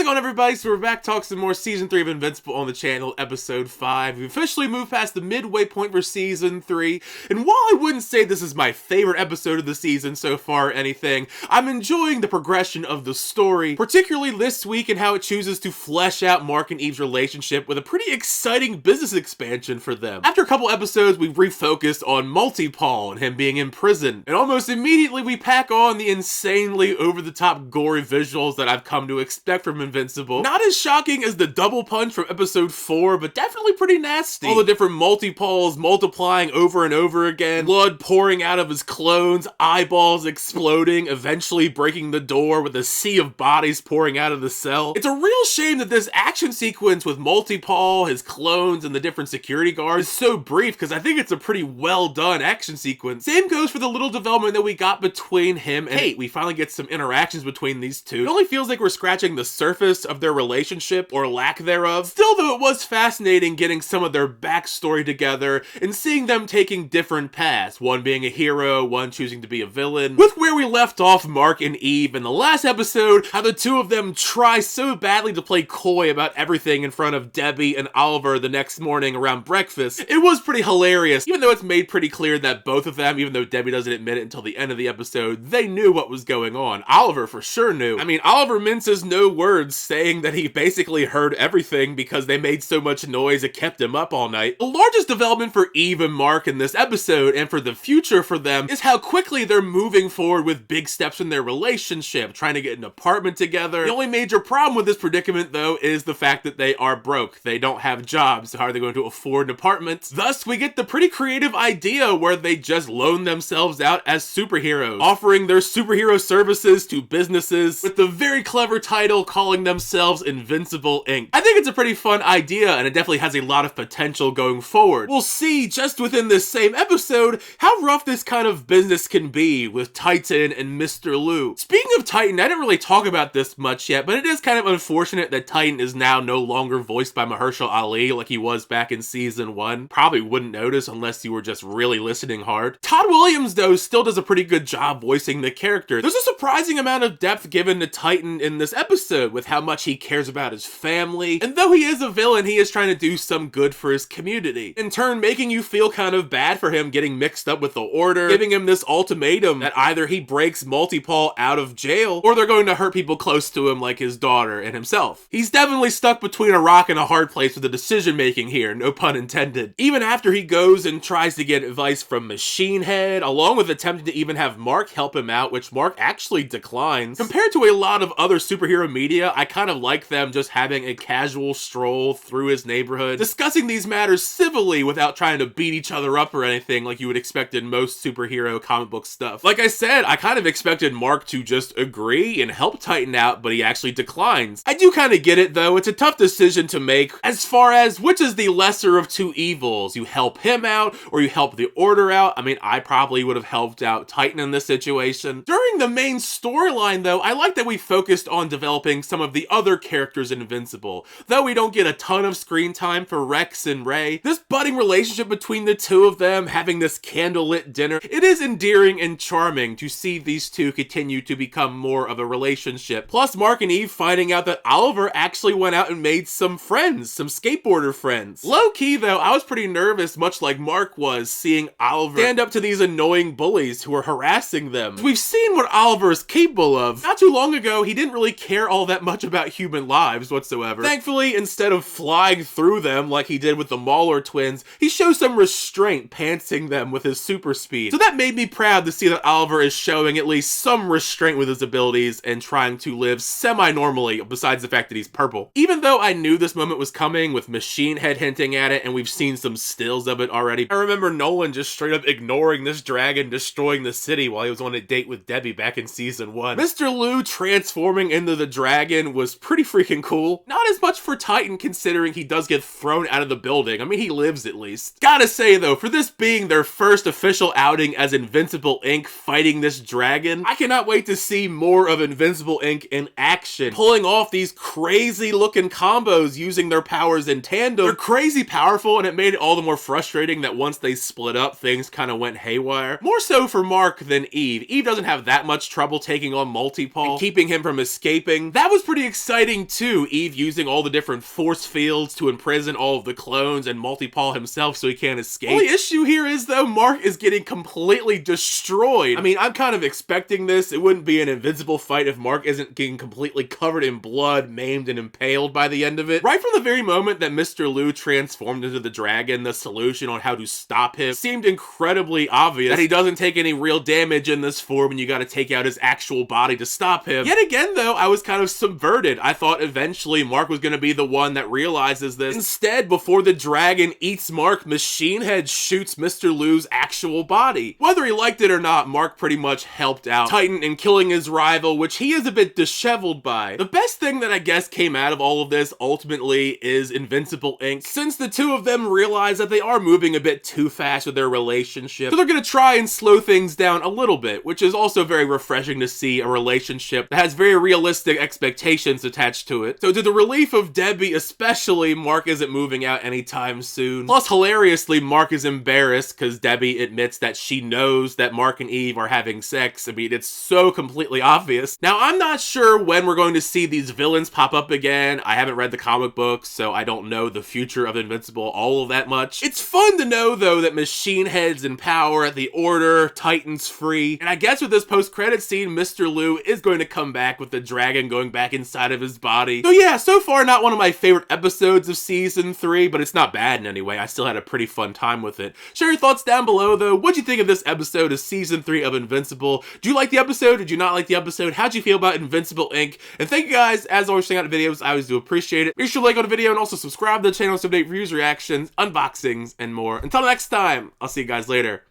it going, everybody? So we're back talking some more Season 3 of Invincible on the channel, Episode 5. We've officially moved past the midway point for Season 3, and while I wouldn't say this is my favorite episode of the season so far or anything, I'm enjoying the progression of the story, particularly this week and how it chooses to flesh out Mark and Eve's relationship with a pretty exciting business expansion for them. After a couple episodes, we refocused on Multi-Paul and him being in prison, and almost immediately we pack on the insanely over-the-top gory visuals that I've come to expect from Invincible. Not as shocking as the double punch from episode 4, but definitely pretty nasty. All the different multi-Pauls multiplying over and over again, blood pouring out of his clones, eyeballs exploding, eventually breaking the door with a sea of bodies pouring out of the cell. It's a real shame that this action sequence with Multi-Paul, his clones, and the different security guards is so brief, because I think it's a pretty well done action sequence. Same goes for the little development that we got between him and Kate. We finally get some interactions between these two. It only feels like we're scratching the surface of their relationship, or lack thereof. Still though, it was fascinating getting some of their backstory together and seeing them taking different paths, one being a hero, one choosing to be a villain. With where we left off Mark and Eve in the last episode, how the two of them try so badly to play coy about everything in front of Debbie and Oliver the next morning around breakfast. It was pretty hilarious, even though it's made pretty clear that both of them, even though Debbie doesn't admit it until the end of the episode, they knew what was going on. Oliver for sure knew. I mean, Oliver minces no words, saying that he basically heard everything because they made so much noise it kept him up all night. The largest development for Eve and Mark in this episode, and for the future for them, is how quickly they're moving forward with big steps in their relationship, trying to get an apartment together. The only major problem with this predicament, though, is the fact that they are broke. They don't have jobs, so how are they going to afford an apartment? Thus, we get the pretty creative idea where they just loan themselves out as superheroes, offering their superhero services to businesses with the very clever title calling themselves Invincible Inc. I think it's a pretty fun idea, and it definitely has a lot of potential going forward. We'll see just within this same episode how rough this kind of business can be with Titan and Mr. Liu. Speaking of Titan, I didn't really talk about this much yet, but it is kind of unfortunate that Titan is now no longer voiced by Mahershala Ali like he was back in season 1. Probably wouldn't notice unless you were just really listening hard. Todd Williams, though, still does a pretty good job voicing the character. There's a surprising amount of depth given to Titan in this episode, with how much he cares about his family, and though he is a villain, he is trying to do some good for his community, in turn making you feel kind of bad for him getting mixed up with the Order, giving him this ultimatum that either he breaks Multi-Paul out of jail, or they're going to hurt people close to him like his daughter and himself. He's definitely stuck between a rock and a hard place with the decision making here, no pun intended. Even after he goes and tries to get advice from Machine Head, along with attempting to even have Mark help him out, which Mark actually declines. Compared to a lot of other superhero media, I kind of like them just having a casual stroll through his neighborhood, discussing these matters civilly without trying to beat each other up or anything like you would expect in most superhero comic book stuff. Like I said, I kind of expected Mark to just agree and help Titan out, but he actually declines. I do kind of get it though. It's a tough decision to make as far as which is the lesser of two evils. You help him out or you help the Order out. I mean, I probably would have helped out Titan in this situation. During the main storyline though, I like that we focused on developing some of the other characters in Invincible. Though we don't get a ton of screen time for Rex and Ray, this budding relationship between the two of them, having this candlelit dinner, it is endearing and charming to see these two continue to become more of a relationship. Plus Mark and Eve finding out that Oliver actually went out and made some friends, some skateboarder friends. Low-key though, I was pretty nervous, much like Mark was, seeing Oliver stand up to these annoying bullies who are harassing them. We've seen what Oliver is capable of. Not too long ago, he didn't really care all that much about human lives whatsoever. Thankfully, instead of flying through them like he did with the Mauler twins, he shows some restraint, pantsing them with his super speed. So that made me proud to see that Oliver is showing at least some restraint with his abilities and trying to live semi-normally, besides the fact that he's purple. Even though I knew this moment was coming, with Machine Head hinting at it, and we've seen some stills of it already, I remember Nolan just straight up ignoring this dragon destroying the city while he was on a date with Debbie back in season 1. Mr. Liu transforming into the dragon was pretty freaking cool. Not as much for Titan, considering he does get thrown out of the building. I mean, he lives at least. Gotta say though, for this being their first official outing as Invincible Inc. fighting this dragon, I cannot wait to see more of Invincible Inc. in action, pulling off these crazy looking combos using their powers in tandem. They're crazy powerful, and it made it all the more frustrating that once they split up, things kind of went haywire. More so for Mark than Eve. Eve doesn't have that much trouble taking on Multi-Paul and keeping him from escaping. That was pretty pretty exciting too, Eve using all the different force fields to imprison all of the clones and Multi-Paul himself so he can't escape. The only issue here is though, Mark is getting completely destroyed. I mean, I'm kind of expecting this. It wouldn't be an Invincible fight if Mark isn't getting completely covered in blood, maimed, and impaled by the end of it. Right from the very moment that Mr. Liu transformed into the dragon, the solution on how to stop him seemed incredibly obvious. That he doesn't take any real damage in this form and you gotta take out his actual body to stop him. Yet again though, I was kind of subverted. I thought eventually Mark was gonna be the one that realizes this. Instead, before the dragon eats Mark, Machine Head shoots Mr. Liu's actual body. Whether he liked it or not, Mark pretty much helped out Titan in killing his rival, which he is a bit disheveled by. The best thing that I guess came out of all of this ultimately is Invincible Inc. Since the two of them realize that they are moving a bit too fast with their relationship, so they're gonna try and slow things down a little bit, which is also very refreshing to see a relationship that has very realistic expectations attached to it. So to the relief of Debbie especially, Mark isn't moving out anytime soon. Plus, hilariously, Mark is embarrassed because Debbie admits that she knows that Mark and Eve are having sex. I mean, it's so completely obvious. Now, I'm not sure when we're going to see these villains pop up again. I haven't read the comic books, so I don't know the future of Invincible all of that much. It's fun to know, though, that Machine Head's in power, the Order, Titan's free, and I guess with this post-credit scene, Mr. Liu is going to come back with the dragon going back inside of his body. So yeah, so far not one of my favorite episodes of Season 3, but it's not bad in any way. I still had a pretty fun time with it. Share your thoughts down below, though. What'd you think of this episode of Season 3 of Invincible? Do you like the episode? Did you not like the episode? How'd you feel about Invincible Inc? And thank you guys, as always, for checking out the videos. I always do appreciate it. Make sure to like on the video and also subscribe to the channel to update reviews, reactions, unboxings, and more. Until next time, I'll see you guys later.